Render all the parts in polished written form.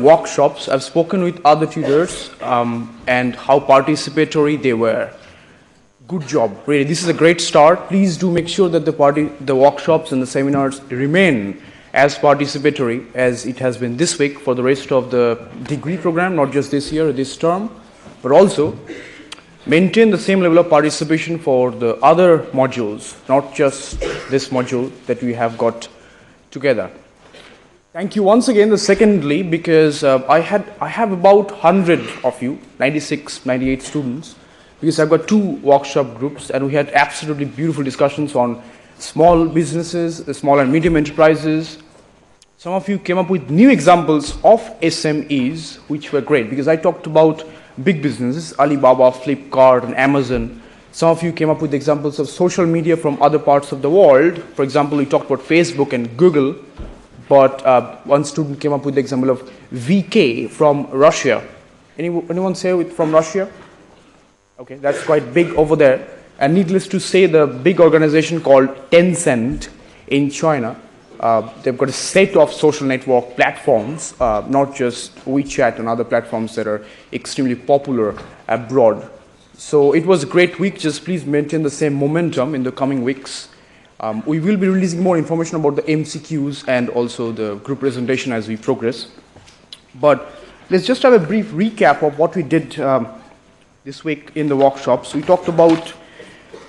workshops. I've spoken with other tutors and how participatory they were. Good job, really. This is a great start. Please do make sure that the workshops and the seminars remain as participatory as it has been this week for the rest of the degree program, not just this year, this term, but also maintain the same level of participation for the other modules, not just this module that we have got together. Thank you once again, secondly, because I have about 100 of you, 96, 98 students, because I've got 2 workshop groups and we had absolutely beautiful discussions on small businesses, small and medium enterprises. Some of you came up with new examples of SMEs, which were great, because I talked about big businesses, Alibaba, Flipkart, and Amazon. Some of you came up with examples of social media from other parts of the world. For example, we talked about Facebook and Google, but one student came up with the example of VK from Russia. Anyone say it from Russia? Okay, that's quite big over there. And needless to say, the big organization called Tencent in China, they've got a set of social network platforms, not just WeChat and other platforms that are extremely popular abroad. So it was a great week. Just please maintain the same momentum in the coming weeks. We will be releasing more information about the MCQs and also the group presentation as we progress. But let's just have a brief recap of what we did this week in the workshops. We talked about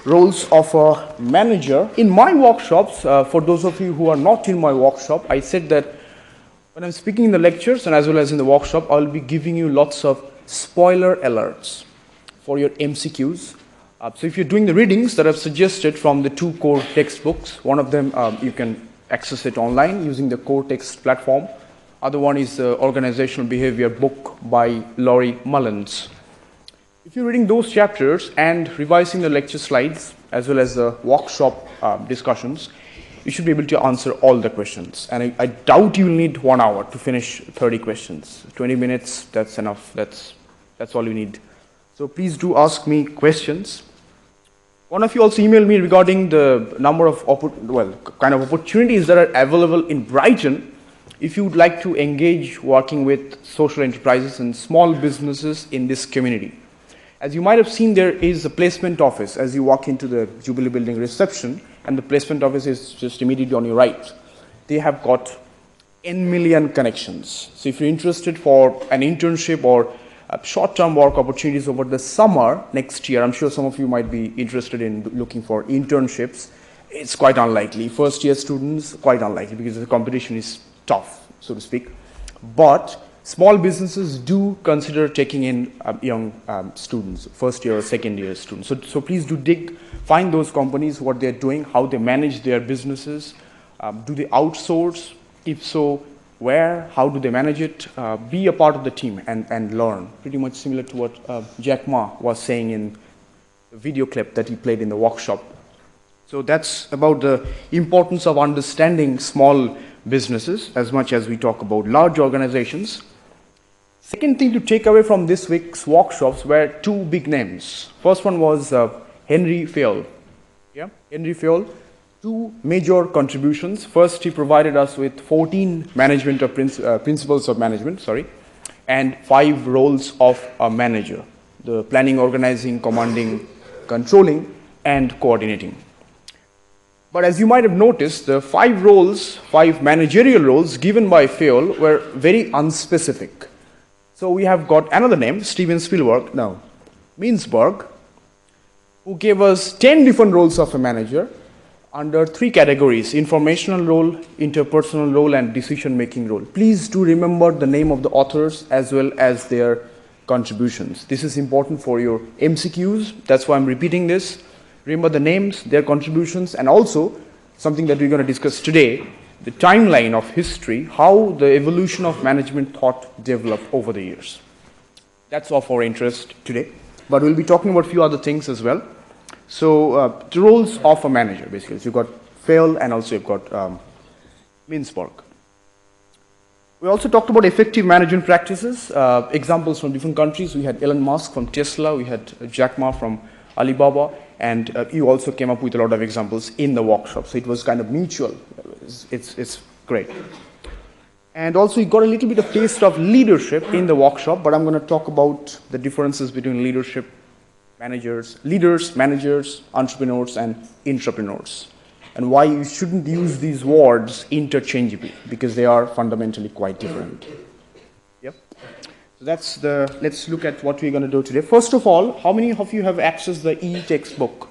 roles of a manager. In my workshops, for those of you who are not in my workshop, I said that when I'm speaking in the lectures and as well as in the workshop, I'll be giving you lots of spoiler alerts for your MCQs. So if you're doing the readings that I've suggested from the 2 core textbooks, one of them you can access it online using the core text platform. Other one is the Organizational Behavior book by Laurie Mullins. If you're reading those chapters and revising the lecture slides as well as the workshop discussions, you should be able to answer all the questions. And I doubt you'll need 1 hour to finish 30 questions. 20 minutes, that's enough. That's all you need. So please do ask me questions. One of you also emailed me regarding the number of kind of opportunities that are available in Brighton if you would like to engage working with social enterprises and small businesses in this community. As you might have seen, there is a placement office as you walk into the Jubilee Building reception, and the placement office is just immediately on your right. They have got N million connections. So if you're interested for an internship or short-term work opportunities over the summer next year, I'm sure some of you might be interested in looking for internships. It's quite unlikely. First-year students, quite unlikely because the competition is tough, so to speak. But small businesses do consider taking in young students, first-year or second-year students. So please do find those companies, what they're doing, how they manage their businesses. Do they outsource? If so, where? How do they manage it? Be a part of the team and learn. Pretty much similar to what Jack Ma was saying in the video clip that he played in the workshop. So that's about the importance of understanding small businesses as much as we talk about large organizations. Second thing to take away from this week's workshops were 2 big names. First one was Henry Fayol. Yeah, Henry Fayol. 2 major contributions. First, he provided us with 14 management of principles of management, and 5 roles of a manager: the planning, organizing, commanding, controlling, and coordinating. But as you might have noticed, the 5 managerial roles given by Fayol were very unspecific. So we have got another name, Steven Meansberg, who gave us 10 different roles of a manager under 3 categories: informational role, interpersonal role, and decision-making role. Please do remember the name of the authors as well as their contributions. This is important for your MCQs. That's why I'm repeating this. Remember the names, their contributions, and also something that we're going to discuss today, the timeline of history, how the evolution of management thought developed over the years. That's of our interest today. But we'll be talking about a few other things as well. So the roles of a manager, basically. So you've got Fayol and also you've got Meansberg. We also talked about effective management practices, examples from different countries. We had Elon Musk from Tesla, we had Jack Ma from Alibaba, and you also came up with a lot of examples in the workshop. So it was kind of mutual. It's great. And also you got a little bit of taste of leadership in the workshop, but I'm going to talk about the differences between leadership, leaders, managers, entrepreneurs, and intrapreneurs, and why you shouldn't use these words interchangeably, because they are fundamentally quite different. Yep. So let's look at what we're going to do today. First of all, how many of you have accessed the e-textbook?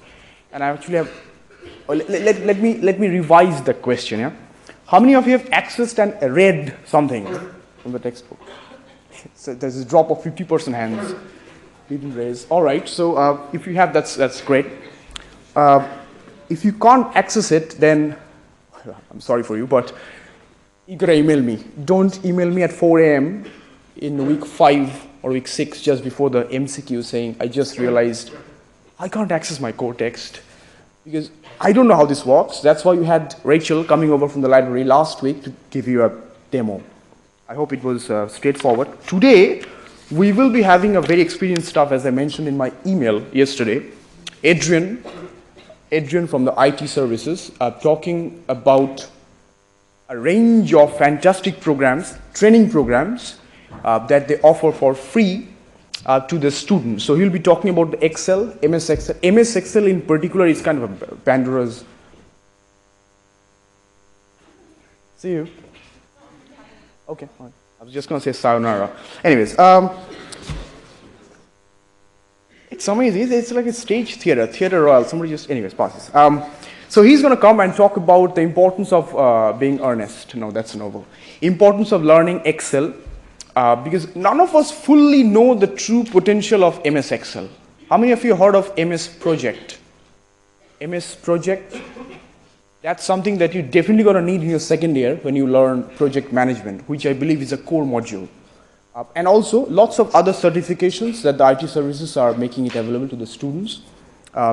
And I actually have, let me revise the question, yeah? How many of you have accessed and read something from the textbook? So there's a drop of 50% hands. Didn't raise. All right, so if you have, that's great. If you can't access it, then I'm sorry for you, but you gotta email me. Don't email me at 4 a.m. in week 5 or week 6 just before the MCQ saying, I just realized I can't access my core text because I don't know how this works. That's why you had Rachel coming over from the library last week to give you a demo. I hope it was straightforward. Today, we will be having a very experienced staff, as I mentioned in my email yesterday. Adrian from the IT services, talking about a range of fantastic programs, training programs that they offer for free to the students. So he'll be talking about the Excel, MS Excel. MS Excel in particular is kind of a Pandora's. See you. Okay, fine. I was just going to say sayonara. Anyways, it's amazing. It's like a stage theater royal. Somebody just, anyways, passes. So he's going to come and talk about the importance of being earnest. No, that's noble. Importance of learning Excel. Because none of us fully know the true potential of MS Excel. How many of you heard of MS Project? MS Project, that's something that you definitely going to need in your second year when you learn project management, which I believe is a core module. And also lots of other certifications that the IT services are making it available to the students.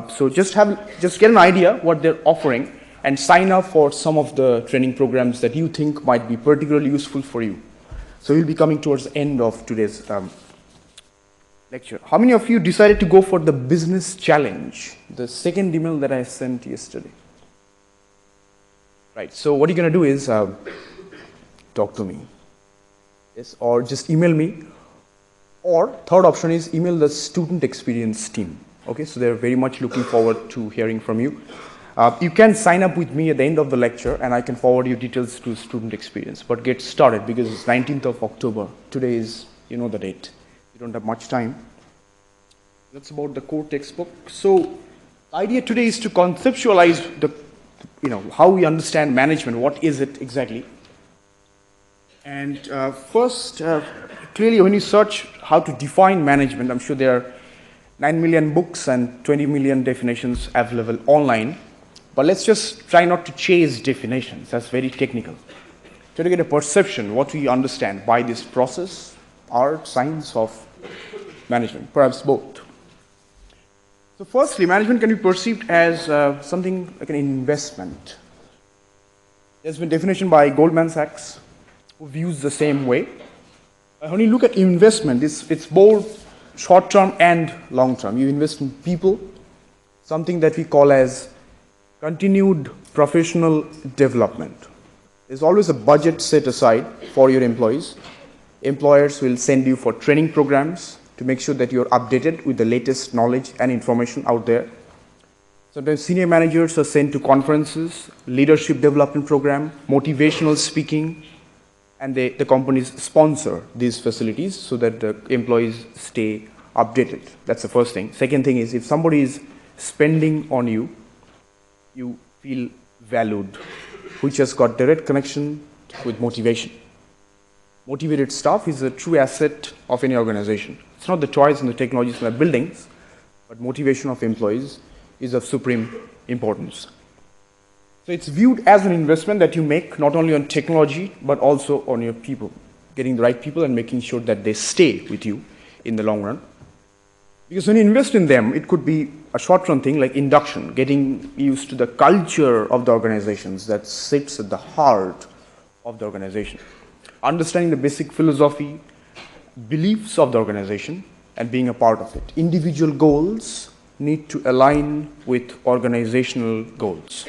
So just get an idea what they're offering and sign up for some of the training programs that you think might be particularly useful for you. So we'll be coming towards the end of today's lecture. How many of you decided to go for the business challenge, the second email that I sent yesterday? Right, so what you're going to do is talk to me. Yes, or just email me. Or third option is email the student experience team. Okay, so they're very much looking forward to hearing from you. You can sign up with me at the end of the lecture and I can forward you details to student experience. But get started because it's 19th of October. Today is, you know the date. You don't have much time. That's about the core textbook. So the idea today is to conceptualize how we understand management. What is it exactly? And first, clearly when you search how to define management, I'm sure there are 9 million books and 20 million definitions available online. But let's just try not to chase definitions. That's very technical. Try to get a perception, what we understand by this process, art, science of management, perhaps both. So firstly, management can be perceived as something like an investment. There's been a definition by Goldman Sachs, who views the same way. When you look at investment, it's both short-term and long-term. You invest in people, something that we call as continued professional development. There's always a budget set aside for your employees. Employers will send you for training programs to make sure that you're updated with the latest knowledge and information out there. Sometimes senior managers are sent to conferences, leadership development program, motivational speaking, and the companies sponsor these facilities so that the employees stay updated. That's the first thing. Second thing is if somebody is spending on you, you feel valued, which has got direct connection with motivation. Motivated staff is a true asset of any organization. It's not the toys and the technologies and the buildings, but motivation of employees is of supreme importance. So it's viewed as an investment that you make not only on technology, but also on your people, getting the right people and making sure that they stay with you in the long run. Because when you invest in them, it could be a short-term thing like induction, getting used to the culture of the organizations that sits at the heart of the organization. Understanding the basic philosophy, beliefs of the organization, and being a part of it. Individual goals need to align with organizational goals.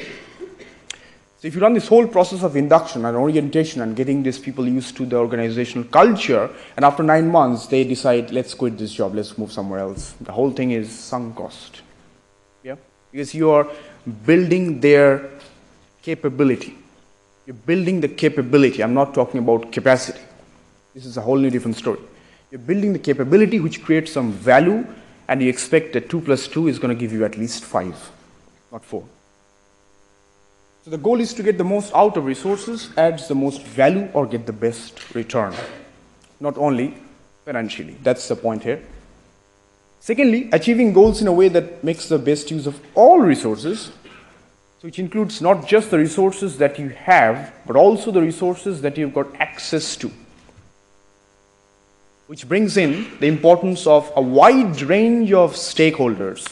So if you run this whole process of induction and orientation and getting these people used to the organizational culture, and after 9 months they decide, let's quit this job, let's move somewhere else, the whole thing is sunk cost. Yeah? Because you are building their capability. You're building the capability. I'm not talking about capacity. This is a whole new different story. You're building the capability which creates some value, and you expect that 2 plus 2 is going to give you at least 5, not 4. So the goal is to get the most out of resources, adds the most value, or get the best return, not only financially. That's the point here. Secondly, achieving goals in a way that makes the best use of all resources, which includes not just the resources that you have, but also the resources that you've got access to, which brings in the importance of a wide range of stakeholders,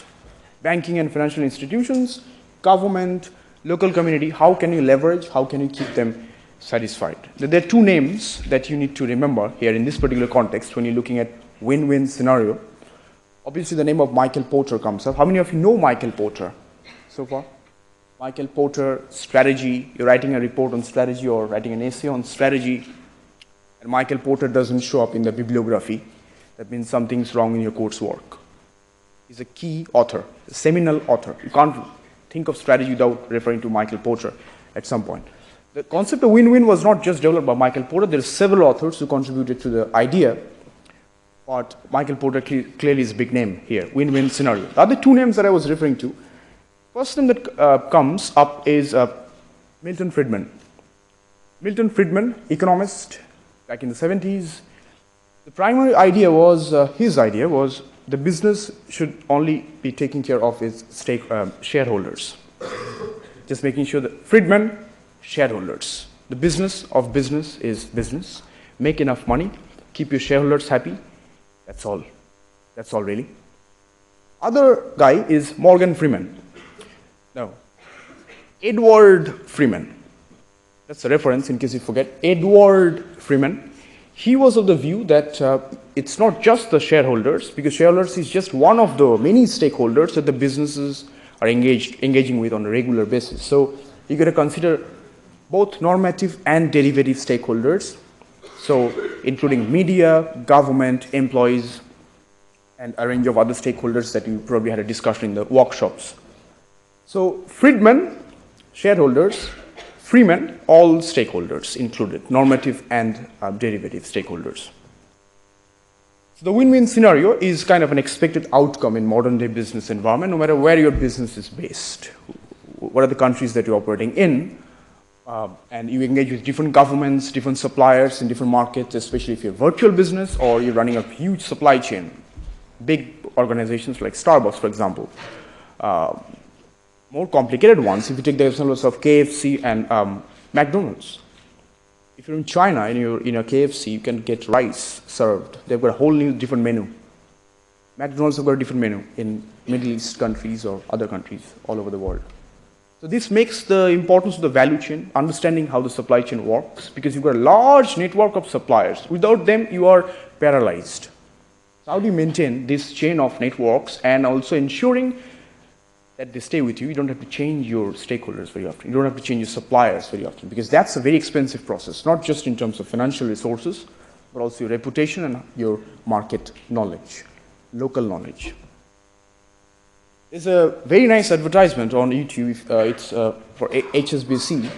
banking and financial institutions, government, local community. How can you leverage, how can you keep them satisfied? There are two names that you need to remember here in this particular context when you're looking at win-win scenario. Obviously the name of Michael Porter comes up. How many of you know Michael Porter so far? Michael Porter, strategy, you're writing a report on strategy or writing an essay on strategy, and Michael Porter doesn't show up in the bibliography. That means something's wrong in your coursework. He's a key author, a seminal author. You can't think of strategy without referring to Michael Porter at some point. The concept of win-win was not just developed by Michael Porter. There are several authors who contributed to the idea, but Michael Porter clearly is a big name here, win-win scenario. The other two names that I was referring to, first name that comes up is Milton Friedman. Milton Friedman, economist, back in the 70s. The primary idea was, his idea was, the business should only be taking care of its shareholders. Just making sure that Friedman, shareholders. The business of business is business. Make enough money, keep your shareholders happy. That's all. That's all really. Other guy is Morgan Freeman. No. Edward Freeman. That's a reference in case you forget. Edward Freeman. He was of the view that it's not just the shareholders, because shareholders is just one of the many stakeholders that the businesses are engaging with on a regular basis. So you got to consider both normative and derivative stakeholders. So including media, government, employees, and a range of other stakeholders that you probably had a discussion in the workshops. So Friedman, shareholders, Freeman, all stakeholders included, normative and derivative stakeholders. So the win-win scenario is kind of an expected outcome in modern day business environment, no matter where your business is based, what are the countries that you're operating in, and you engage with different governments, different suppliers in different markets, especially if you're a virtual business or you're running a huge supply chain. Big organizations like Starbucks, for example. More complicated ones, if you take the examples of KFC and McDonald's. If you're in China and you're in a KFC, you can get rice served. They've got a whole new different menu. McDonald's have got a different menu in Middle East countries or other countries all over the world. So this makes the importance of the value chain, understanding how the supply chain works, because you've got a large network of suppliers. Without them, you are paralyzed. So how do you maintain this chain of networks and also ensuring that they stay with you? You don't have to change your stakeholders very often. You don't have to change your suppliers very often, because that's a very expensive process, not just in terms of financial resources, but also your reputation and your market knowledge, local knowledge. There's a very nice advertisement on YouTube. It's for HSBC,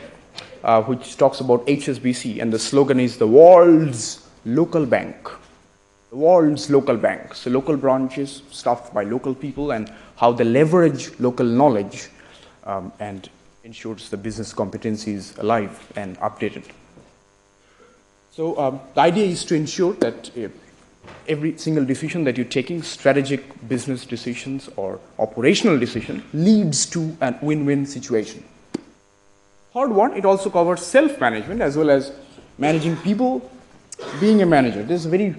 which talks about HSBC, and the slogan is the world's local bank. The world's local bank. So local branches staffed by local people, and how they leverage local knowledge and ensures the business competency is alive and updated. So the idea is to ensure that every single decision that you're taking, strategic business decisions or operational decision, leads to a win-win situation. Third one, it also covers self-management as well as managing people, being a manager. There's a very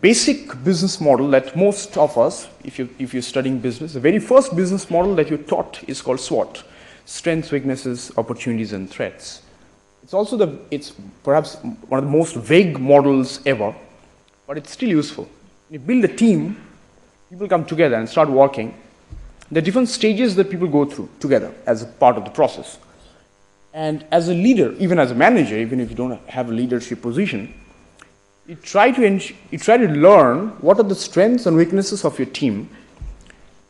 basic business model that most of us, if you're studying business, the very first business model that you're taught is called SWOT: strengths, weaknesses, opportunities, and threats. It's perhaps one of the most vague models ever, but it's still useful. You build a team, people come together and start working. There are different stages that people go through together as a part of the process. And as a leader, even as a manager, even if you don't have a leadership position, you try to learn what are the strengths and weaknesses of your team,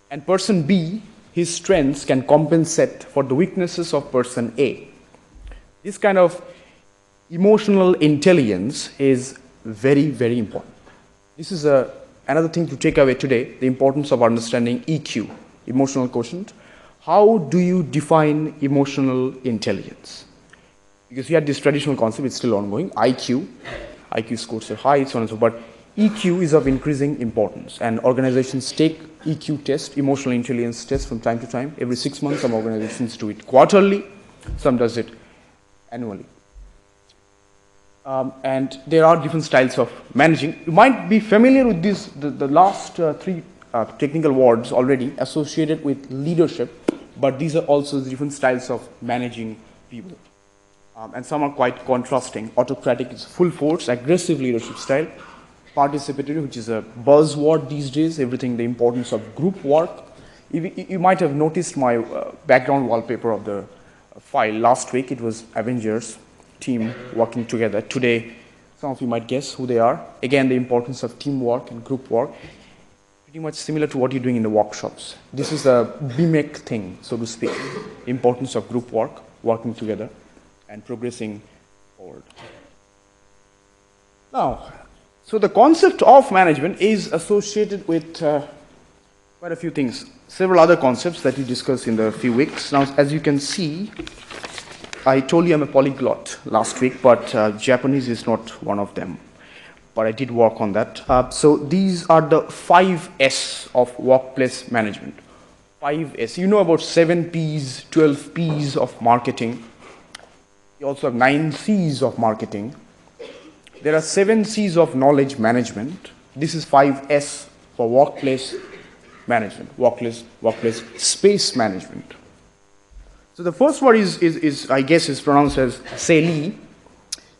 and person B, his strengths can compensate for the weaknesses of person A. This kind of emotional intelligence is very, very important. This is another thing to take away today, the importance of understanding EQ, emotional quotient. How do you define emotional intelligence? Because we had this traditional concept, it's still ongoing, IQ scores are high, so on and so forth, but EQ is of increasing importance, and organizations take EQ test, emotional intelligence test from time to time. Every 6 months, some organizations do it quarterly, some does it annually. And there are different styles of managing. You might be familiar with this, the last three technical words already associated with leadership, but these are also the different styles of managing people. And some are quite contrasting. Autocratic is full force, aggressive leadership style. Participatory, which is a buzzword these days, everything, the importance of group work. You might have noticed my background wallpaper of the file last week. It was Avengers team working together. Today, some of you might guess who they are. Again, the importance of teamwork and group work. Pretty much similar to what you're doing in the workshops. This is a BMEC thing, so to speak. Importance of group work, working together, and progressing forward. Now, so the concept of management is associated with quite a few things. Several other concepts that we discussed in the few weeks. Now, as you can see, I told you I'm a polyglot last week, but Japanese is not one of them. But I did work on that. So these are the 5 S of workplace management. 5 S. You know about 7 Ps, 12 Ps of marketing. You also have 9 Cs of marketing. There are 7 Cs of knowledge management. This is 5 S for workplace management, workplace space management. So the first word is I guess is pronounced as seili.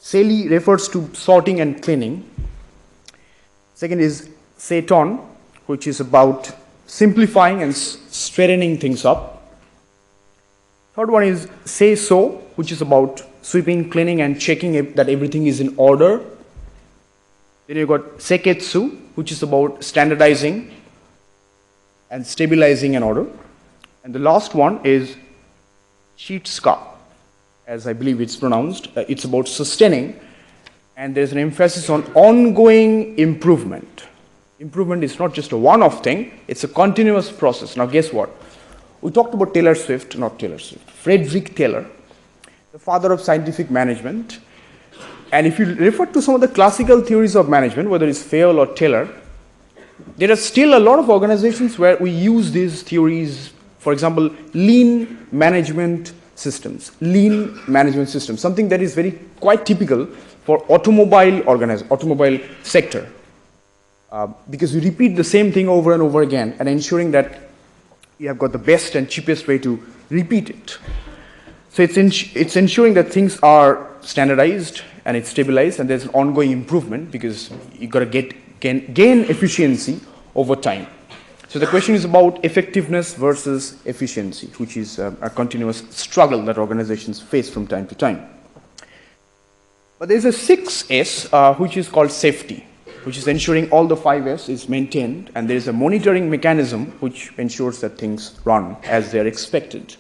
Seili refers to sorting and cleaning. Second is seiton, which is about simplifying and straightening things up. Third one is seiso, which is about sweeping, cleaning, and checking that everything is in order. Then you've got seketsu, which is about standardizing and stabilizing an order. And the last one is shitsuka, as I believe it's pronounced. It's about sustaining, and there's an emphasis on ongoing improvement. Improvement is not just a one-off thing, it's a continuous process. Now guess what? We talked about Frederick Taylor, the father of scientific management. And if you refer to some of the classical theories of management, whether it's Fayol or Taylor, there are still a lot of organizations where we use these theories. For example, lean management systems, something that is quite typical for automobile sector, because we repeat the same thing over and over again and ensuring that you have got the best and cheapest way to repeat it. So it's ensuring that things are standardized and it's stabilized and there's an ongoing improvement because you've got to gain efficiency over time. So the question is about effectiveness versus efficiency, which is a continuous struggle that organizations face from time to time. But there's a 6S, which is called safety, which is ensuring all the 5S is maintained, and there is a monitoring mechanism which ensures that things run as they're expected.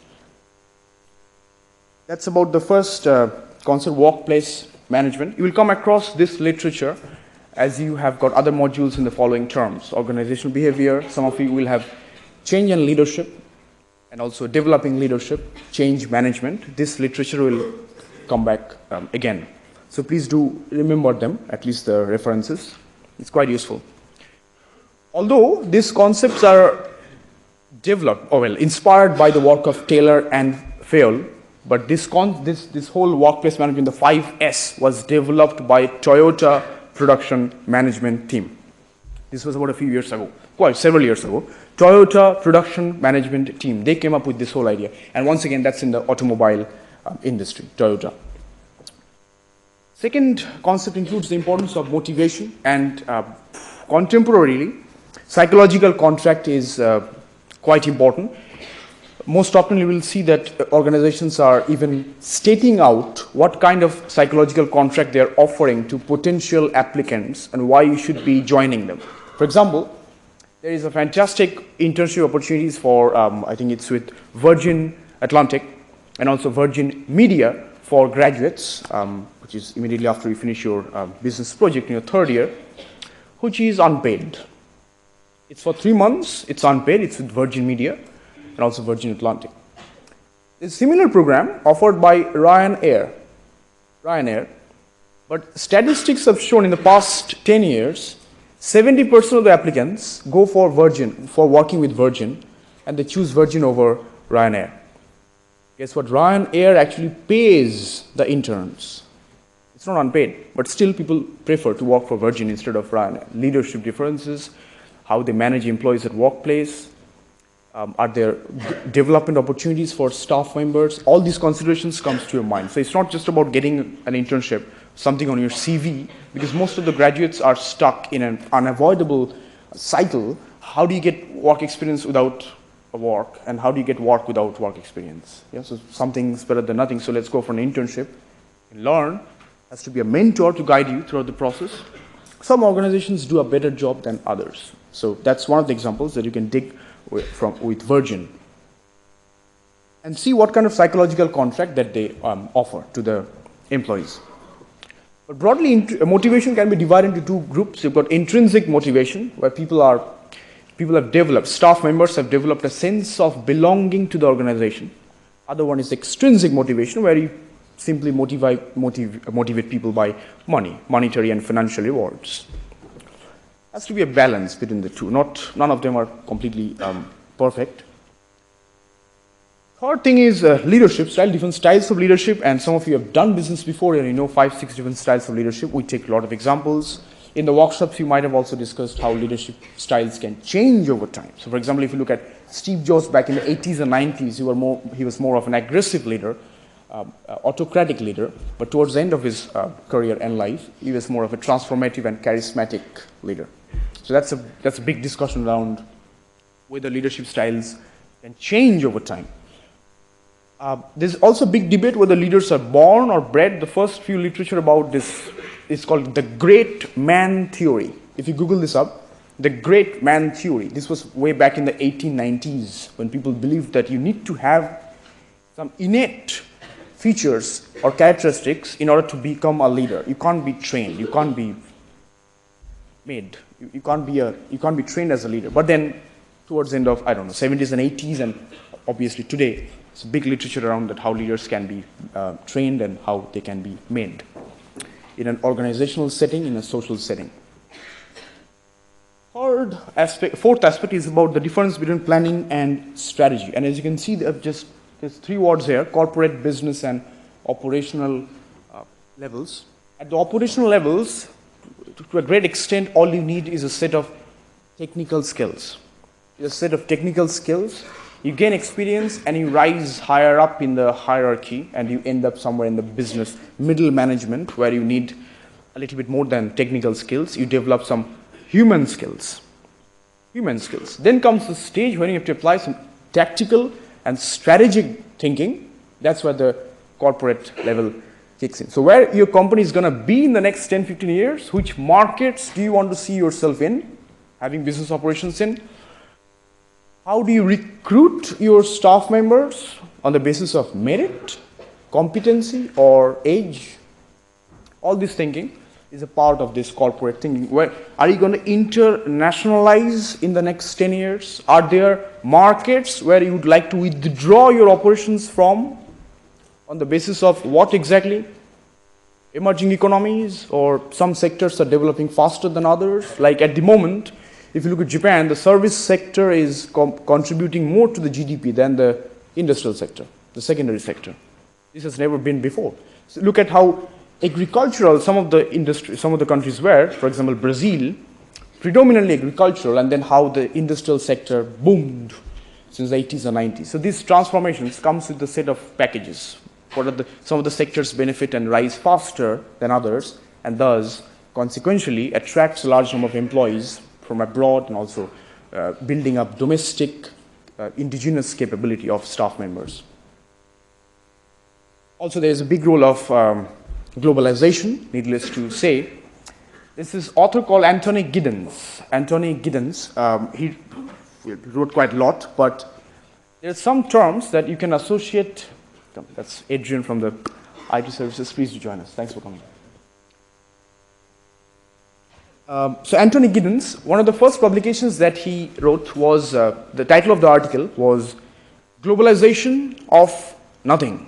That's about the first concept, workplace management. You will come across this literature as you have got other modules in the following terms: organizational behavior. Some of you will have change and leadership, and also developing leadership, change management. This literature will come back again. So please do remember them, at least the references. It's quite useful. Although these concepts are inspired by the work of Taylor and Fayol, but this whole workplace management, the 5S, was developed by Toyota production management team. This was about a few years ago, quite several years ago. Toyota production management team, they came up with this whole idea. And once again, that's in the automobile industry, Toyota. Second concept includes the importance of motivation, and contemporarily, psychological contract is quite important. most often you will see that organizations are even stating out what kind of psychological contract they are offering to potential applicants and why you should be joining them. For example, there is a fantastic internship opportunities for, I think it's with Virgin Atlantic and also Virgin Media for graduates, which is immediately after you finish your business project in your third year, which is unpaid. It's for 3 months, it's unpaid, it's with Virgin Media and also Virgin Atlantic. There's a similar program offered by Ryanair, but statistics have shown in the past 10 years, 70% of the applicants go for Virgin, for working with Virgin, and they choose Virgin over Ryanair. Guess what? Ryanair actually pays the interns. It's not unpaid, but still people prefer to work for Virgin instead of Ryanair. Leadership differences, how they manage employees at workplace, are there development opportunities for staff members? All these considerations comes to your mind. So it's not just about getting an internship, something on your CV, because most of the graduates are stuck in an unavoidable cycle. How do you get work experience without work, and how do you get work without work experience? Yeah, so something's better than nothing, so let's go for an internship and learn. Has to be a mentor to guide you throughout the process. Some organizations do a better job than others. So that's one of the examples that you can dig with Virgin and see what kind of psychological contract that they offer to the employees. But broadly, motivation can be divided into two groups. You've got intrinsic motivation, where people have developed, staff members have developed a sense of belonging to the organization. Other one is extrinsic motivation, where you simply motivate people by money, monetary and financial rewards. Has to be a balance between the two. None of them are completely perfect. Third thing is leadership style, different styles of leadership, and some of you have done business before and you know 5-6 different styles of leadership. We take a lot of examples. In the workshops, you might have also discussed how leadership styles can change over time. So for example, if you look at Steve Jobs back in the 80s and 90s, he was more of an aggressive leader, autocratic leader, but towards the end of his career and life, he was more of a transformative and charismatic leader. So that's a big discussion around whether leadership styles can change over time. There's also a big debate whether leaders are born or bred. The first few literature about this is called the great man theory. If you Google this up, the great man theory. This was way back in the 1890s when people believed that you need to have some innate features or characteristics in order to become a leader. You can't be trained. You can't be made. You can't be trained as a leader. But then towards the end of, 70s and 80s, and obviously today, it's a big literature around that how leaders can be trained and how they can be made in an organizational setting, in a social setting. Fourth aspect is about the difference between planning and strategy. And as you can see, there's 3 words here: corporate, business, and operational levels. At the operational levels, to a great extent, all you need is a set of technical skills. You gain experience and you rise higher up in the hierarchy, and you end up somewhere in the business middle management, where you need a little bit more than technical skills. You develop some human skills. Then comes the stage when you have to apply some tactical and strategic thinking. That's where the corporate level kicks in. So where your company is going to be in the next 10-15 years, which markets do you want to see yourself in, having business operations in? How do you recruit your staff members on the basis of merit, competency, or age? All this thinking is a part of this corporate thinking. Where are you going to internationalize in the next 10 years? Are there markets where you would like to withdraw your operations from on the basis of what exactly? Emerging economies, or some sectors are developing faster than others? Like at the moment, if you look at Japan, the service sector is contributing more to the GDP than the industrial sector, the secondary sector. This has never been before. So look at how agricultural some of the countries were. For example, Brazil, predominantly agricultural, and then how the industrial sector boomed since the 80s and 90s. So these transformations comes with a set of packages. Some of the sectors benefit and rise faster than others, and thus consequentially attracts a large number of employees from abroad, and also building up domestic indigenous capability of staff members. Also, there is a big role of globalization, needless to say. This is author called Anthony Giddens. Anthony Giddens, he wrote quite a lot, but there are some terms that you can associate. That's Adrian from the IT services. Please do join us. Thanks for coming. So Anthony Giddens, one of the first publications that he wrote was, the title of the article was Globalization of Nothing.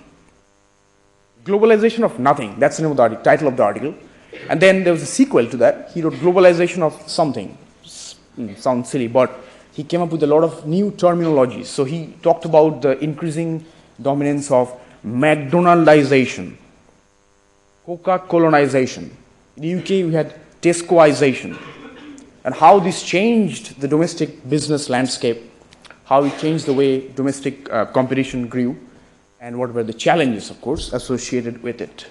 Globalization of Nothing, that's the name of the title of the article. And then there was a sequel to that. He wrote Globalization of Something. Sounds silly, but he came up with a lot of new terminologies. So he talked about the increasing dominance of McDonaldization, Coca-colonization. In the UK, we had Tescoization, and how this changed the domestic business landscape, how it changed the way domestic competition grew, and what were the challenges, of course, associated with it.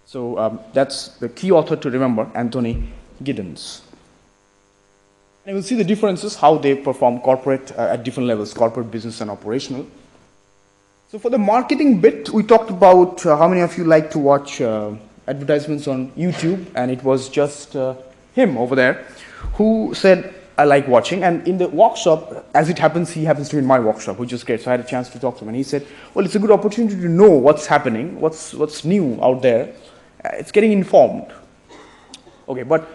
So that's the key author to remember, Anthony Giddens. And we'll see the differences, how they perform corporate at different levels, corporate, business, and operational. So for the marketing bit, we talked about how many of you like to watch advertisements on YouTube, and it was just him over there who said, I like watching. And in the workshop, as it happens, he happens to be in my workshop, which is great. So I had a chance to talk to him, and he said, well, it's a good opportunity to know what's happening, what's new out there. It's getting informed. Okay, but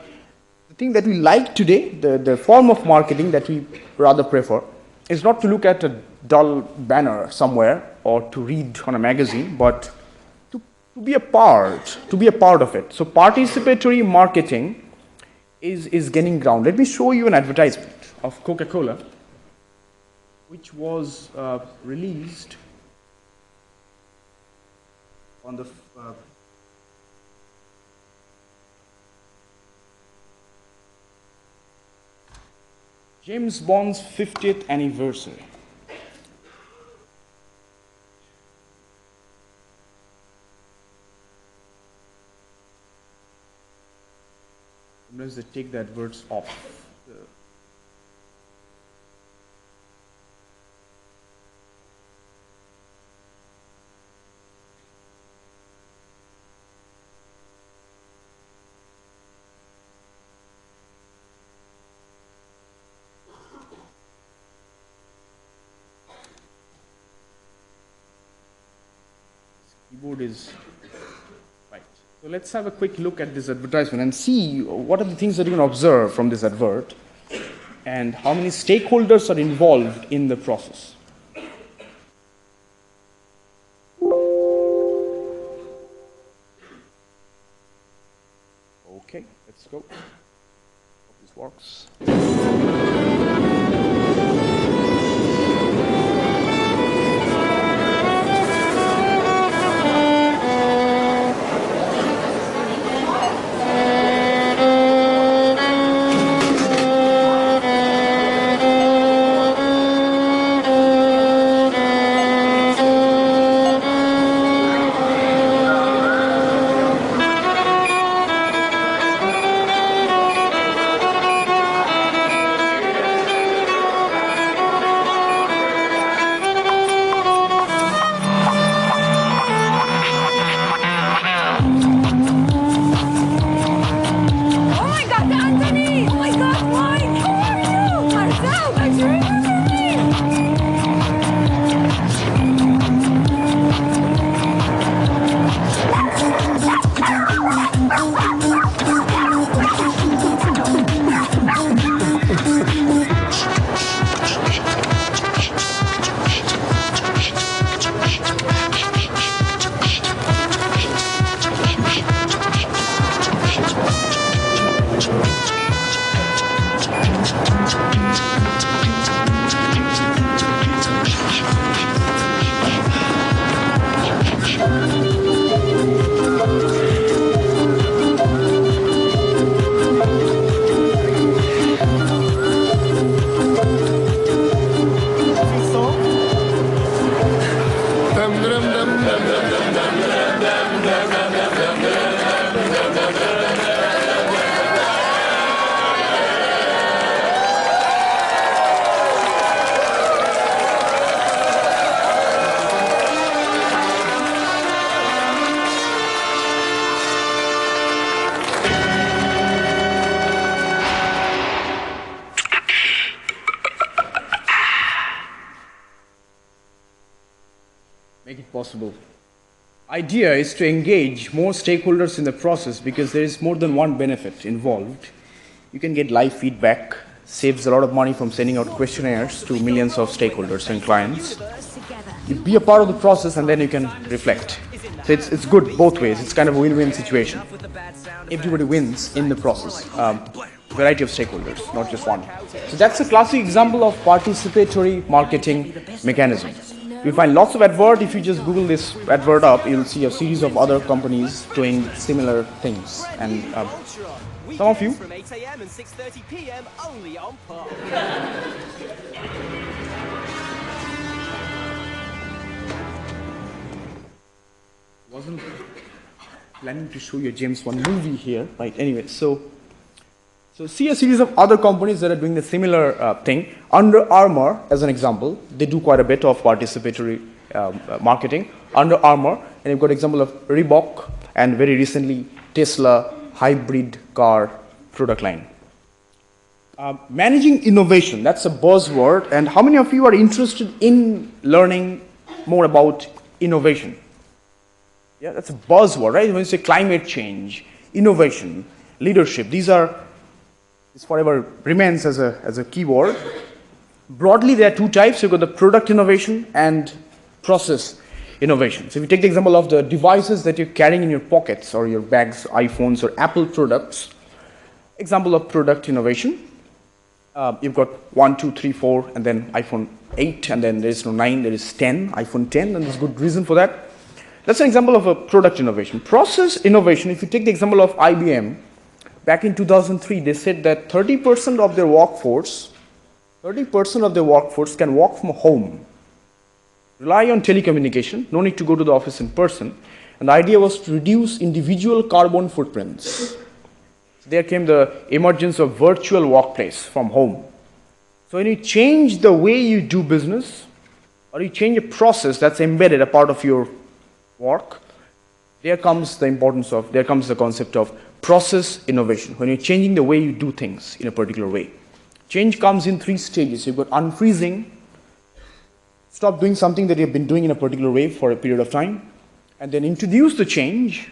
the thing that we like today, the form of marketing that we rather prefer, is not to look at a dull banner somewhere or to read on a magazine, but to be a part of it. So participatory marketing is gaining ground. Let me show you an advertisement of Coca-Cola, which was released on the James Bond's 50th anniversary. Sometimes they take the adverts off. Keyboard is right. So let's have a quick look at this advertisement and see what are the things that you can observe from this advert and how many stakeholders are involved in the process. Okay, let's go. Hope this works. make it possible. Idea is to engage more stakeholders in the process because there is more than one benefit involved. You can get live feedback, saves a lot of money from sending out questionnaires to millions of stakeholders and clients. You be a part of the process and then you can reflect. So it's good both ways. It's kind of a win-win situation. Everybody wins in the process. Variety of stakeholders, not just one. So that's a classic example of participatory marketing mechanism. You find lots of advert. If you just Google this advert up, you'll see a series of other companies doing similar things. And some of you. From 8 a.m. and 6:30 p.m. only on Pop. Wasn't planning to show you a James Bond movie here, right? Anyway, so see a series of other companies that are doing the similar thing. Under Armour, as an example, they do quite a bit of participatory marketing. Under Armour, and you've got example of Reebok, and very recently Tesla hybrid car product line. Managing innovation, that's a buzzword. And how many of you are interested in learning more about innovation? Yeah, that's a buzzword, right? When you say climate change, innovation, leadership, this forever remains as a keyword. Broadly, there are two types. You've got the product innovation and process innovation. So if you take the example of the devices that you're carrying in your pockets or your bags, iPhones or Apple products, example of product innovation, you've got 1, 2, 3, 4, and then iPhone 8, and then there is no 9, there is 10, iPhone 10, and there's good reason for that. That's an example of a product innovation. Process innovation, if you take the example of IBM, back in 2003, they said that 30% of their workforce can work from home, rely on telecommunication, no need to go to the office in person. And the idea was to reduce individual carbon footprints. There came the emergence of virtual workplace from home. So when you change the way you do business, or you change a process that's embedded a part of your work, there comes the concept of process innovation. When you're changing the way you do things in a particular way. Change comes in 3 stages. You've got unfreezing, stop doing something that you've been doing in a particular way for a period of time, and then introduce the change,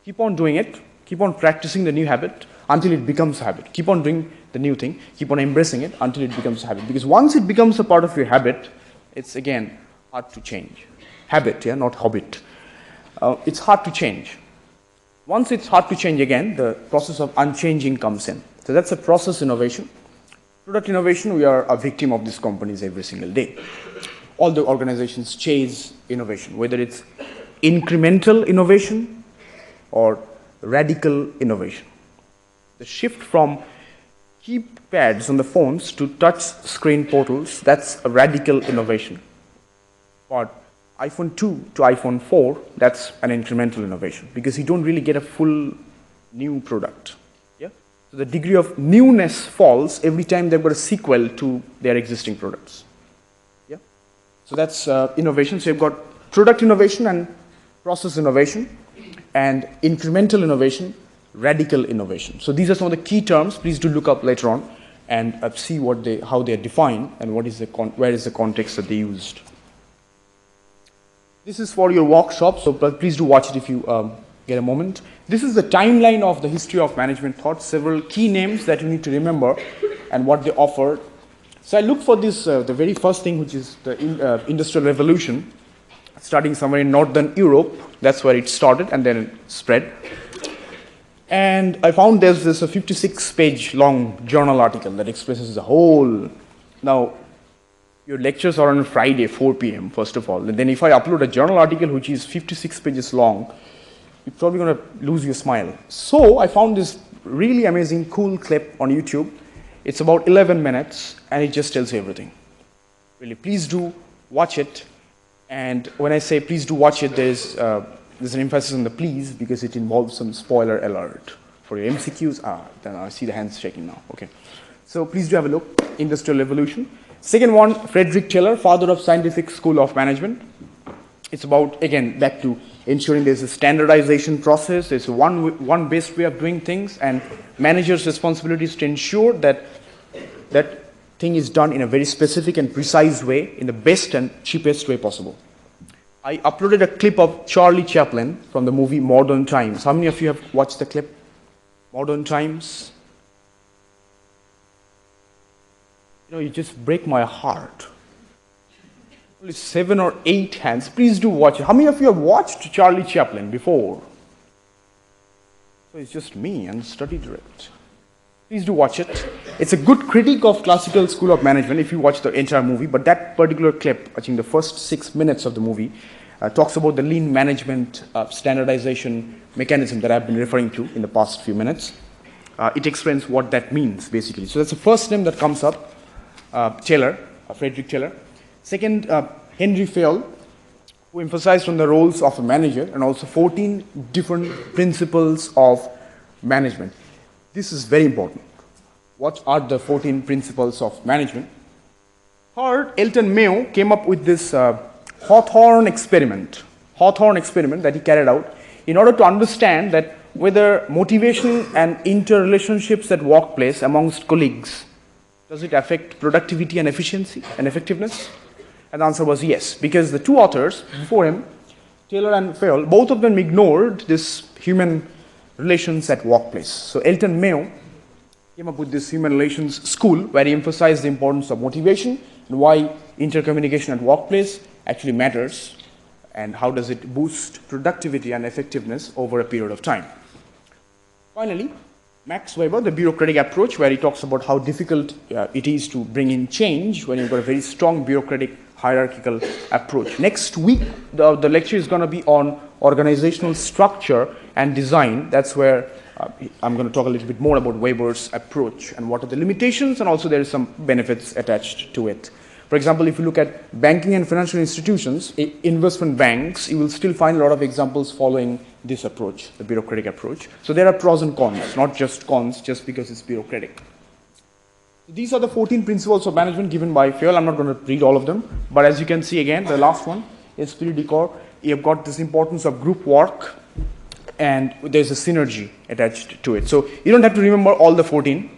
keep on doing it, keep on practicing the new habit until it becomes a habit. Keep on doing the new thing, keep on embracing it until it becomes a habit. Because once it becomes a part of your habit, it's again hard to change. Habit, yeah, not hobbit. It's hard to change. Once it's hard to change again, the process of unchanging comes in. So that's a process innovation. Product innovation, we are a victim of these companies every single day. All the organizations chase innovation, whether it's incremental innovation or radical innovation. The shift from keypads on the phones to touch screen portals, that's a radical innovation. But iPhone 2 to iPhone 4, that's an incremental innovation because you don't really get a full new product. Yeah? So the degree of newness falls every time they've got a sequel to their existing products. Yeah? So that's innovation. So you've got product innovation and process innovation and incremental innovation, radical innovation. So these are some of the key terms. Please do look up later on and see how they are defined and where is the context that they used. This is for your workshop, so please do watch it if you get a moment. This is the timeline of the history of management thought, several key names that you need to remember and what they offered. So I looked for this, the very first thing, which is the Industrial Revolution, starting somewhere in Northern Europe. That's where it started and then it spread. And I found there's a 56-page long journal article that expresses the whole. Now, your lectures are on Friday, 4 p.m., first of all. And then if I upload a journal article which is 56 pages long, you're probably going to lose your smile. So I found this really amazing, cool clip on YouTube. It's about 11 minutes, and it just tells you everything. Really, please do watch it. And when I say please do watch it, there's an emphasis on the please because it involves some spoiler alert. For your MCQs, then I see the hands shaking now. Okay. So please do have a look. Industrial Revolution. Second one, Frederick Taylor, father of scientific school of management. It's about, again, back to ensuring there's a standardization process. There's one best way of doing things, and managers' responsibility is to ensure that that thing is done in a very specific and precise way, in the best and cheapest way possible. I uploaded a clip of Charlie Chaplin from the movie Modern Times. How many of you have watched the clip? Modern Times? You know, you just break my heart. Only 7 or 8 hands. Please do watch it. How many of you have watched Charlie Chaplin before? So it's just me and study direct. Please do watch it. It's a good critique of classical school of management if you watch the entire movie, but that particular clip, I think the first 6 minutes of the movie, talks about the lean management standardization mechanism that I've been referring to in the past few minutes. It explains what that means, basically. So that's the first name that comes up, Taylor, Frederick Taylor. Second, Henry Fayol, who emphasized on the roles of a manager and also 14 different principles of management. This is very important. What are the 14 principles of management? Third, Elton Mayo came up with this Hawthorne experiment that he carried out in order to understand that whether motivation and interrelationships at workplace amongst colleagues, does it affect productivity and efficiency and effectiveness? And the answer was yes, because the two authors before him, Taylor and Fayol, both of them ignored this human relations at workplace. So Elton Mayo came up with this human relations school where he emphasized the importance of motivation and why intercommunication at workplace actually matters and how does it boost productivity and effectiveness over a period of time. Finally, Max Weber, the bureaucratic approach, where he talks about how difficult it is to bring in change when you've got a very strong bureaucratic hierarchical approach. Next week, the lecture is going to be on organizational structure and design. That's where I'm going to talk a little bit more about Weber's approach and what are the limitations, and also there is some benefits attached to it. For example, if you look at banking and financial institutions, investment banks, you will still find a lot of examples following this approach, the bureaucratic approach. So there are pros and cons, not just cons just because it's bureaucratic. These are the 14 principles of management given by Fayol. I'm not going to read all of them, but as you can see again, the last one, esprit de corps, you've got this importance of group work, and there's a synergy attached to it. So you don't have to remember all the 14,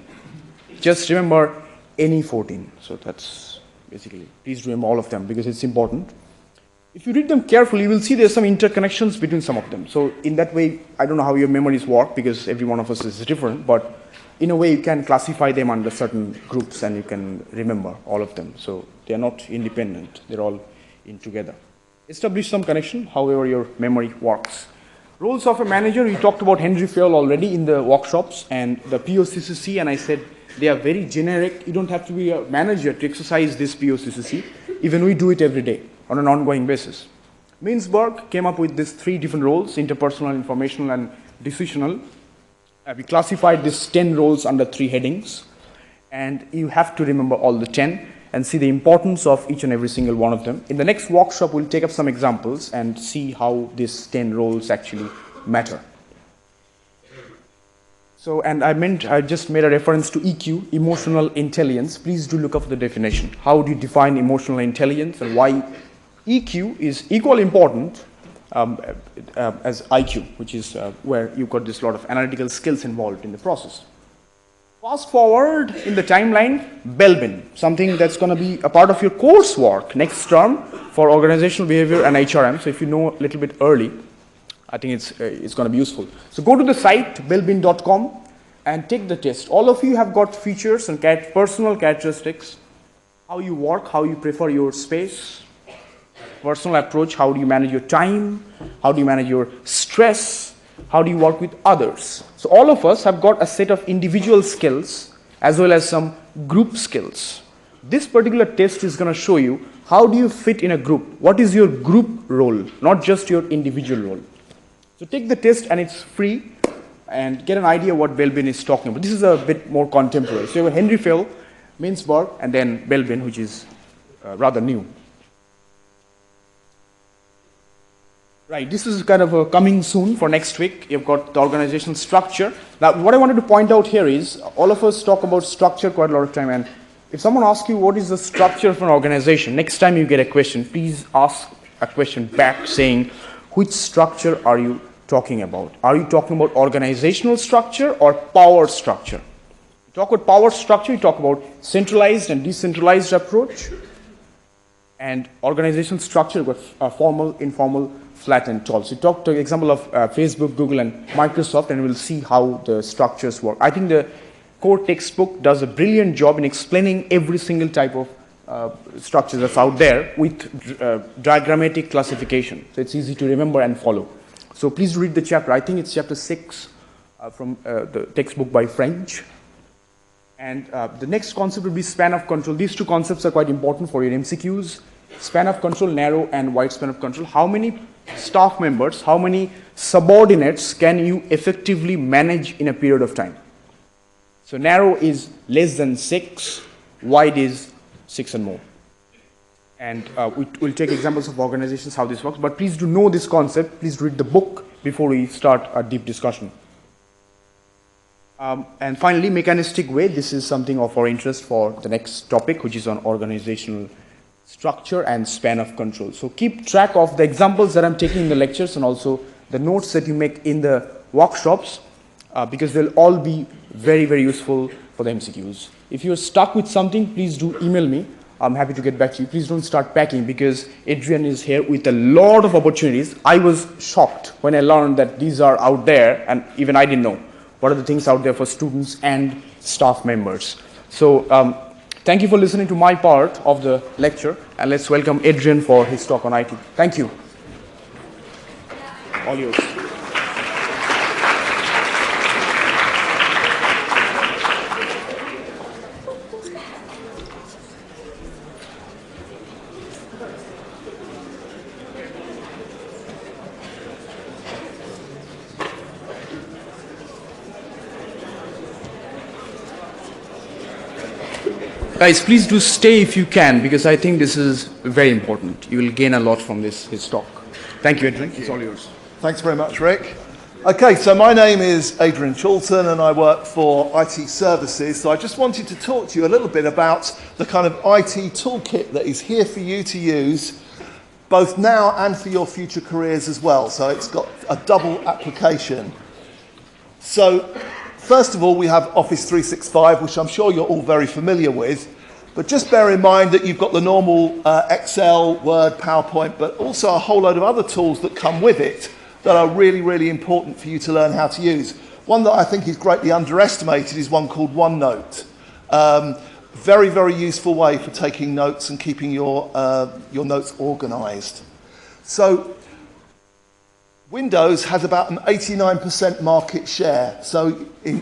just remember any 14. So that's basically, please remember all of them because it's important. If you read them carefully, you will see there's some interconnections between some of them. So in that way, I don't know how your memories work because every one of us is different, but in a way you can classify them under certain groups and you can remember all of them. So they are not independent, they're all in together. Establish some connection, however your memory works. Roles of a manager, we talked about Henry Fayol already in the workshops and the POCCC, and I said they are very generic. You don't have to be a manager to exercise this POCCC. Even we do it every day on an ongoing basis. Mintzberg came up with these 3 different roles, interpersonal, informational, and decisional. We classified these 10 roles under 3 headings, and you have to remember all the 10 and see the importance of each and every single one of them. In the next workshop, we'll take up some examples and see how these 10 roles actually matter. So, and I just made a reference to EQ, emotional intelligence. Please do look up the definition. How do you define emotional intelligence and why EQ is equally important as IQ, which is where you've got this lot of analytical skills involved in the process. Fast forward in the timeline, Belbin, something that's going to be a part of your coursework next term for organizational behavior and HRM. So if you know a little bit early, I think it's going to be useful. So go to the site, belbin.com, and take the test. All of you have got features and personal characteristics, how you work, how you prefer your space, personal approach, how do you manage your time, how do you manage your stress, how do you work with others. So all of us have got a set of individual skills as well as some group skills. This particular test is going to show you how do you fit in a group, what is your group role, not just your individual role. So take the test and it's free and get an idea what Belbin is talking about. This is a bit more contemporary. So you have Henry Fayol, Mintzberg, and then Belbin, which is rather new. Right, this is kind of coming soon for next week. You've got the organizational structure. Now, what I wanted to point out here is, all of us talk about structure quite a lot of time, and if someone asks you what is the structure of an organization, next time you get a question, please ask a question back saying, which structure are you talking about? Are you talking about organizational structure or power structure? You talk about power structure, you talk about centralized and decentralized approach. And organizational structure, we've got formal, informal, flat, and tall. So we talked the example of Facebook, Google, and Microsoft, and we'll see how the structures work. I think the core textbook does a brilliant job in explaining every single type of structure that's out there with diagrammatic classification. So it's easy to remember and follow. So please read the chapter. I think it's chapter 6 from the textbook by French. And the next concept will be span of control. These two concepts are quite important for your MCQs. Span of control, narrow and wide span of control. How many staff members, how many subordinates can you effectively manage in a period of time? So narrow is less than 6, wide is 6 and more. And we'll take examples of organizations, how this works. But please do know this concept. Please read the book before we start a deep discussion. And finally, mechanistic way. This is something of our interest for the next topic, which is on organizational structure and span of control. So keep track of the examples that I'm taking in the lectures and also the notes that you make in the workshops, because they'll all be very, very useful for the MCQs. If you're stuck with something, please do email me. I'm happy to get back to you. Please don't start packing, because Adrian is here with a lot of opportunities. I was shocked when I learned that these are out there, and even I didn't know what are the things out there for students and staff members. So thank you for listening to my part of the lecture, and let's welcome Adrian for his talk on IT. Thank you. All yours. Guys, please do stay if you can, because I think this is very important. You will gain a lot from his talk. Thank you, Adrian. It's all yours. Thanks very much, Rick. Okay, so my name is Adrian Chulton and I work for IT Services. So I just wanted to talk to you a little bit about the kind of IT toolkit that is here for you to use, both now and for your future careers as well. So it's got a double application. So first of all, we have Office 365, which I'm sure you're all very familiar with. But just bear in mind that you've got the normal Excel, Word, PowerPoint, but also a whole load of other tools that come with it that are really, really important for you to learn how to use. One that I think is greatly underestimated is one called OneNote. Very, very useful way for taking notes and keeping your notes organized. So Windows has about an 89% market share. So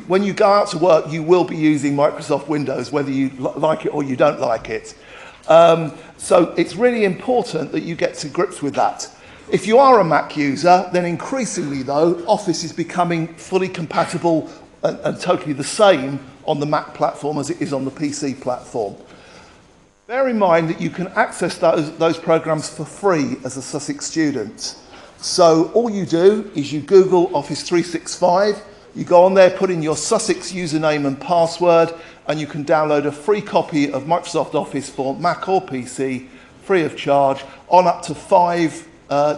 when you go out to work, you will be using Microsoft Windows, whether you like it or you don't like it. So it's really important that you get to grips with that. If you are a Mac user, then increasingly though, Office is becoming fully compatible and totally the same on the Mac platform as it is on the PC platform. Bear in mind that you can access those programs for free as a Sussex student. So all you do is you Google Office 365, you go on there, put in your Sussex username and password, and you can download a free copy of Microsoft Office for Mac or PC, free of charge, on up to 5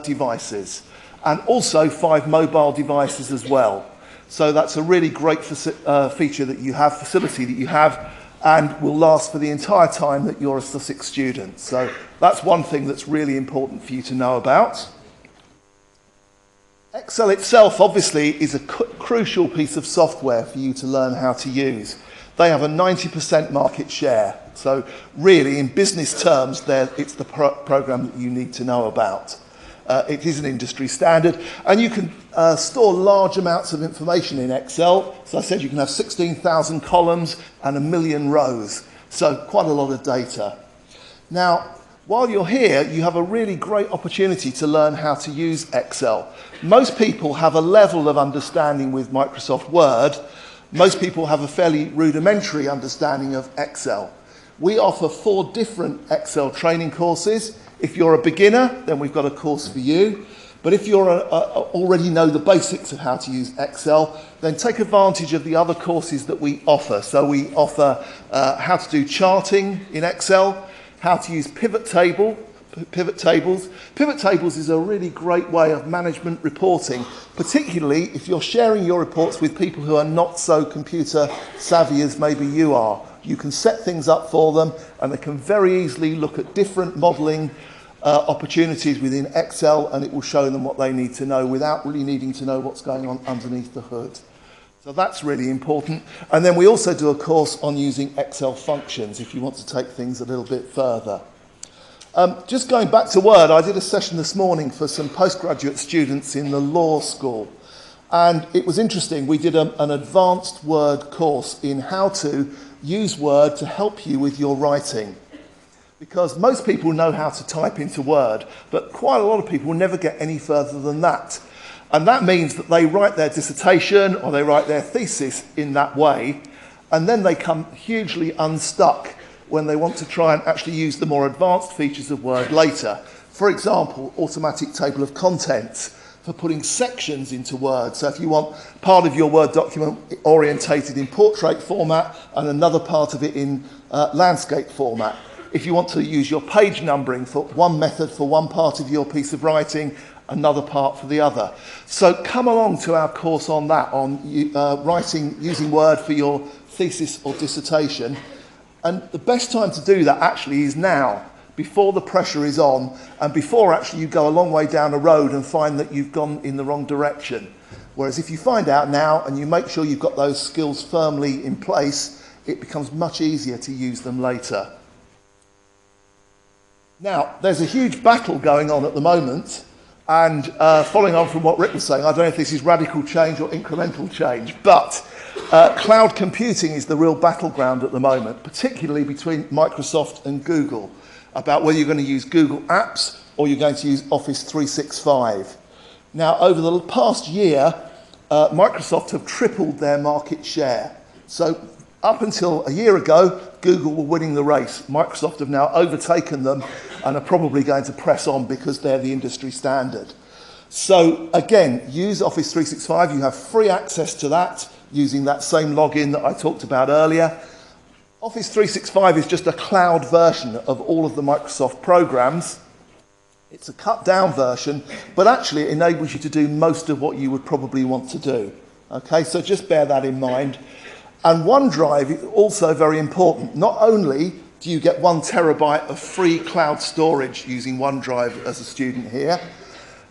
devices, and also 5 mobile devices as well. So that's a really great feature that you have, facility that you have, and will last for the entire time that you're a Sussex student. So that's one thing that's really important for you to know about. Excel itself, obviously, is a crucial piece of software for you to learn how to use. They have a 90% market share. So really, in business terms, it's the program that you need to know about. It is an industry standard, and you can store large amounts of information in Excel. So I said you can have 16,000 columns and 1 million rows. So quite a lot of data. Now, while you're here, you have a really great opportunity to learn how to use Excel. Most people have a level of understanding with Microsoft Word. Most people have a fairly rudimentary understanding of Excel. We offer 4 different Excel training courses. If you're a beginner, then we've got a course for you. But if you already know the basics of how to use Excel, then take advantage of the other courses that we offer. So we offer how to do charting in Excel, how to use pivot tables. Pivot tables is a really great way of management reporting, particularly if you're sharing your reports with people who are not so computer savvy as maybe you are. You can set things up for them, and they can very easily look at different modelling opportunities within Excel, and it will show them what they need to know without really needing to know what's going on underneath the hood. So that's really important. And then we also do a course on using Excel functions if you want to take things a little bit further. Just going back to Word, I did a session this morning for some postgraduate students in the law school. And it was interesting. We did an advanced Word course in how to use Word to help you with your writing. Because most people know how to type into Word, but quite a lot of people never get any further than that. And that means that they write their dissertation or they write their thesis in that way, and then they come hugely unstuck when they want to try and actually use the more advanced features of Word later. For example, automatic table of contents for putting sections into Word. So if you want part of your Word document orientated in portrait format and another part of it in landscape format. If you want to use your page numbering for one method for one part of your piece of writing, another part for the other. So come along to our course on that, on using Word for your thesis or dissertation. And the best time to do that actually is now, before the pressure is on, and before actually you go a long way down a road and find that you've gone in the wrong direction. Whereas if you find out now and you make sure you've got those skills firmly in place, it becomes much easier to use them later. Now, there's a huge battle going on at the moment. And following on from what Rick was saying, I don't know if this is radical change or incremental change, but cloud computing is the real battleground at the moment, particularly between Microsoft and Google, about whether you're going to use Google Apps or you're going to use Office 365. Now, over the past year, Microsoft have tripled their market share. So up until a year ago, Google were winning the race. Microsoft have now overtaken them and are probably going to press on because they're the industry standard. So again, use Office 365. You have free access to that using that same login that I talked about earlier. Office 365 is just a cloud version of all of the Microsoft programs. It's a cut down version, but actually it enables you to do most of what you would probably want to do. Okay, so just bear that in mind. And OneDrive is also very important. Not only do you get 1 terabyte of free cloud storage using OneDrive as a student here,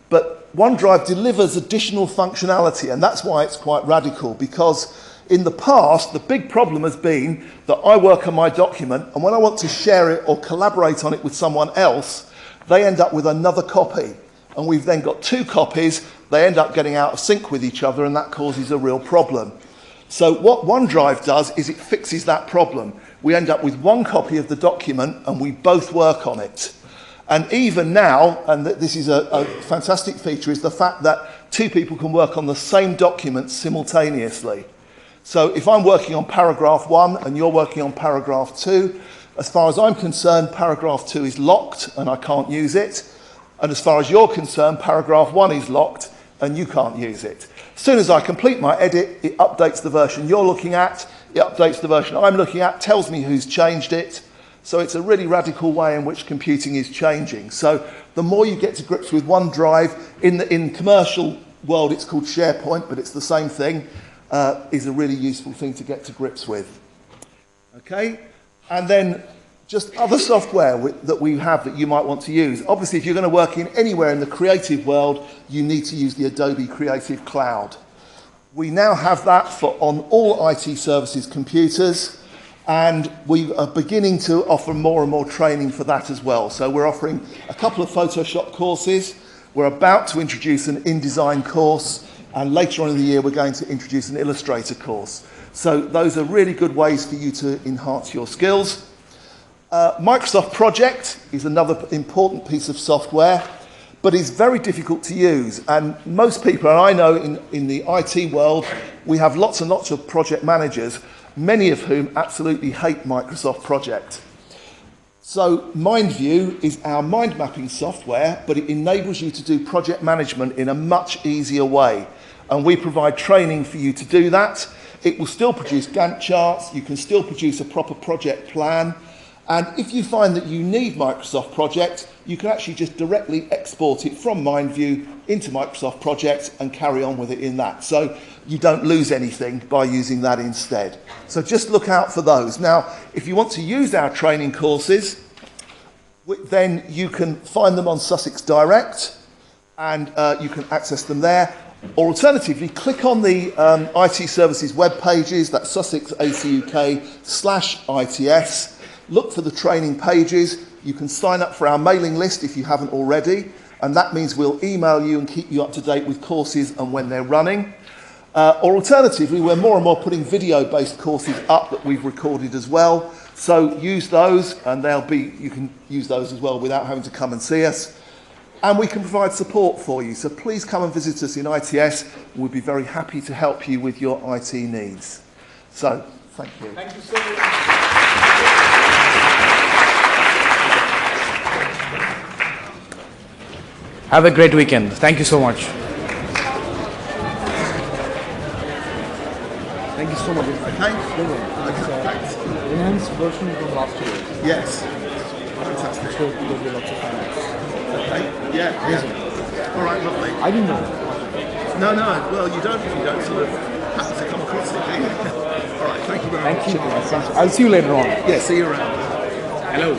but OneDrive delivers additional functionality, and that's why it's quite radical, because in the past, the big problem has been that I work on my document, and when I want to share it or collaborate on it with someone else, they end up with another copy. And we've then got 2 copies, they end up getting out of sync with each other, and that causes a real problem. So what OneDrive does is it fixes that problem. We end up with 1 copy of the document and we both work on it. And even now, and this is a fantastic feature, is the fact that 2 people can work on the same document simultaneously. So if I'm working on paragraph 1 and you're working on paragraph 2, as far as I'm concerned, paragraph 2 is locked and I can't use it. And as far as you're concerned, paragraph 1 is locked and you can't use it. As soon as I complete my edit, it updates the version you're looking at, it updates the version I'm looking at, tells me who's changed it. So it's a really radical way in which computing is changing. So the more you get to grips with OneDrive, in commercial world it's called SharePoint, but it's the same thing, is a really useful thing to get to grips with. Okay, and then just other software that we have that you might want to use. Obviously, if you're going to work in anywhere in the creative world, you need to use the Adobe Creative Cloud. We now have that on all IT services computers, and we are beginning to offer more and more training for that as well. So we're offering a couple of Photoshop courses. We're about to introduce an InDesign course, and later on in the year we're going to introduce an Illustrator course. So those are really good ways for you to enhance your skills. Microsoft Project is another important piece of software, but is very difficult to use. And most people, and I know in the IT world, we have lots and lots of project managers, many of whom absolutely hate Microsoft Project. So MindView is our mind mapping software, but it enables you to do project management in a much easier way. And we provide training for you to do that. It will still produce Gantt charts, you can still produce a proper project plan, And if you find that you need Microsoft Project, you can actually just directly export it from MindView into Microsoft Project and carry on with it in that. So you don't lose anything by using that instead. So just look out for those. Now, if you want to use our training courses, then you can find them on Sussex Direct and you can access them there. Or alternatively, click on the IT Services web pages, that's Sussex ACUK/ITS. Look for the training pages. You can sign up for our mailing list if you haven't already, and that means we'll email you and keep you up to date with courses and when they're running. Or alternatively, we're more and more putting video-based courses up that we've recorded as well. So use those, and you can use those as well without having to come and see us. And we can provide support for you. So please come and visit us in ITS. We'll be very happy to help you with your IT needs. So, thank you. Thank you so much. Have a great weekend. Thank you so much. Thank you so much. Okay? Thanks. Enhanced version from last year. Yes. Fantastic. So there'll be lots of finance. Okay. Yeah. Amazing. All right, lovely. I didn't know. No. Well, you don't if you don't sort of happen to come across it, do you? All right. Thank you very much. Thank you. I'll see you later on. Yeah. See you around. Hello.